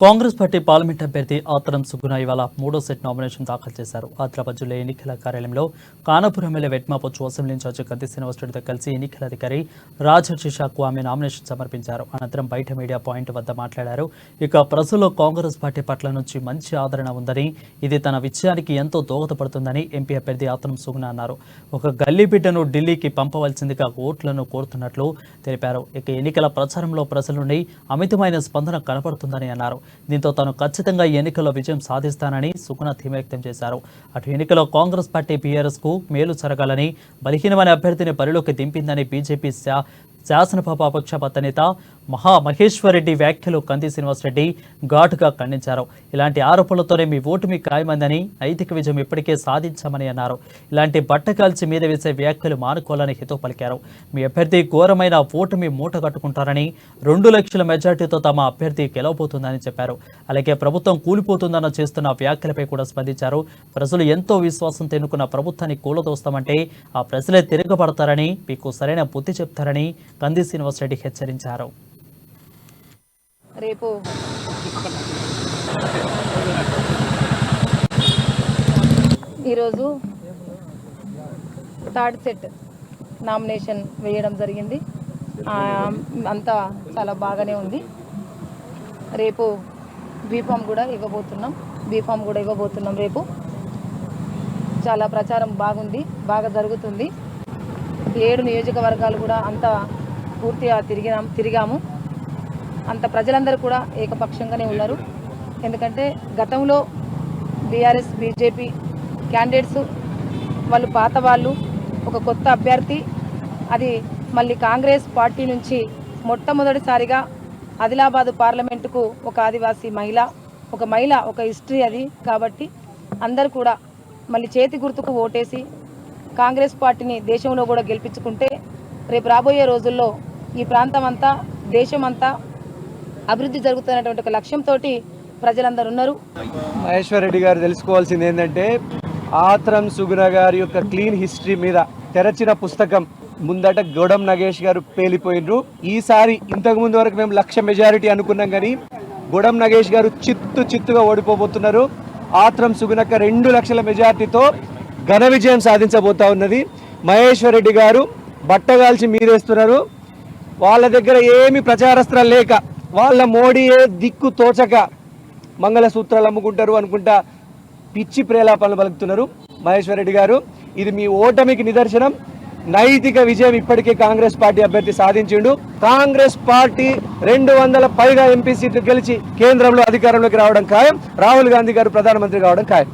Congress party parliament అభ్యర్థి ఆత్రం సుగుణ ఇవాళ మూడో సెట్ నామినేషన్ దాఖలు చేశారు. ఆదిలాబాద్ జిల్లా ఎన్నికల కార్యాలయంలో కానపూర్ ఎమ్మెల్యే వెట్మాపొచ్చు అసెంబ్లీ ఇన్ఛార్జి కంది శ్రీనివాసరెడ్డితో కలిసి ఎన్నికల అధికారి రాజర్షి షాకు ఆమె నామినేషన్ సమర్పించారు. అనంతరం బయట మీడియా పాయింట్ వద్ద మాట్లాడారు. ఇక ప్రజల్లో కాంగ్రెస్ పార్టీ పట్ల నుంచి మంచి ఆదరణ ఉందని, ఇది తన విజయానికి ఎంతో దోహదపడుతుందని ఎంపీ అభ్యర్థి ఆత్రం సుగుణ అన్నారు. ఒక గల్లీ బిడ్డను ఢిల్లీకి పంపవలసిందిగా ఓట్లను కోరుతున్నట్లు తెలిపారు. ఇక ఎన్నికల ప్రచారంలో ప్రజల నుండి అమితమైన స్పందన కనపడుతుందని అన్నారు. దీంతో తాను ఖచ్చితంగా ఎన్నికల్లో విజయం సాధిస్తానని సుగుణ ధీమా వ్యక్తం చేశారు. అటు ఎన్నికల్లో కాంగ్రెస్ పార్టీ బీఆర్ఎస్ కు మేలు జరగాలని బలహీనమైన అభ్యర్థిని బరిలోకి దింపిందని బీజేపీ శాసనసభాపక్ష నేత మహేశ్వరరెడ్డి వ్యాఖ్యలు కంది శ్రీనివాసరెడ్డి ఘాటుగా ఖండించారు. ఇలాంటి ఆరోపణలతోనే మీ ఓటమి ఖాయమందని, నైతిక విజయం ఇప్పటికే సాధించామని అన్నారు. ఇలాంటి బట్టకాల్చి మీద వేసే వ్యాఖ్యలు మానుకోవాలని హితవు పలికారు. మీ అభ్యర్థి ఘోరమైన ఓటమి మూట కట్టుకుంటారని, 2 లక్షల మెజార్టీతో తమ అభ్యర్థి గెలవబోతుందని చెప్పారు. అలాగే ప్రభుత్వం కూలిపోతుందన్న చేస్తున్న వ్యాఖ్యలపై కూడా స్పందించారు. ప్రజలు ఎంతో విశ్వాసంతో ఎన్నుకున్న ప్రభుత్వాన్ని కూలదోస్తామంటే ఆ ప్రజలే తిరగబడతారని, మీకు సరైన బుద్ధి చెప్తారని కంది శ్రీనివాసరెడ్డి హెచ్చరించారు. రేపు ఈరోజు థర్డ్ సెట్ నామినేషన్ వేయడం జరిగింది. అంతా చాలా బాగానే ఉంది. రేపు బీఫామ్ కూడా ఇవ్వబోతున్నాం. రేపు చాలా ప్రచారం బాగుంది, బాగా జరుగుతుంది. 7 నియోజకవర్గాలు కూడా అంతా పూర్తిగా తిరిగాము. అంత ప్రజలందరూ కూడా ఏకపక్షంగానే ఉన్నారు. ఎందుకంటే గతంలో బీఆర్ఎస్ బీజేపీ క్యాండిడేట్స్ వాళ్ళు పాత వాళ్ళు, ఒక కొత్త అభ్యర్థి, అది మళ్ళీ కాంగ్రెస్ పార్టీ నుంచి మొట్టమొదటిసారిగా ఆదిలాబాద్ పార్లమెంటుకు ఒక ఆదివాసీ మహిళ, ఒక హిస్టరీ అది. కాబట్టి అందరూ కూడా మళ్ళీ చేతి గుర్తుకు ఓటేసి కాంగ్రెస్ పార్టీని దేశంలో కూడా గెలిపించుకుంటే రేపు రాబోయే రోజుల్లో ఈ ప్రాంతం అంతా, దేశం అంతా అభివృద్ధి జరుగుతున్నటువంటి ఒక లక్ష్యంతో ప్రజలందరూ ఉన్నారు. మహేశ్వరరెడ్డి గారు తెలుసుకోవాల్సింది ఏంటంటే, ఆత్రం సుగుణ గారి యొక్క క్లీన్ హిస్టరీ మీద తెరచిన పుస్తకం. ముందట గొడం నగేష్ గారు పేలిపోయినరు. ఈసారి ఇంతకుముందు వరకు మేము 1,00,000 మెజారిటీ అనుకున్నాం, కానీ గొడం నగేష్ గారు చిత్తుగా ఓడిపోబోతున్నారు. ఆత్రం సుగుణక్క 2 లక్షల మెజారిటీతో ఘన విజయం సాధించబోతా ఉన్నది. మహేశ్వరరెడ్డి గారు బట్టగాల్చి మీరేస్తున్నారు. వాళ్ళ దగ్గర ఏమి ప్రచారస్త్రాలు లేక, వాళ్ళ మోడీయే దిక్కు తోచక మంగళసూత్రాలు అమ్ముకుంటారు అనుకుంటా పిచ్చి ప్రేలాపనలు పలుకుతున్నారు. మహేశ్వరరెడ్డి గారు, ఇది మీ ఓటమికి నిదర్శనం. నైతిక విజయం ఇప్పటికే కాంగ్రెస్ పార్టీ అభ్యర్థి సాధించిండు. కాంగ్రెస్ పార్టీ 200 పైగా ఎంపీ సీట్లు గెలిచి కేంద్రంలో అధికారంలోకి రావడం ఖాయం. రాహుల్ గాంధీ గారు ప్రధానమంత్రి కావడం ఖాయం.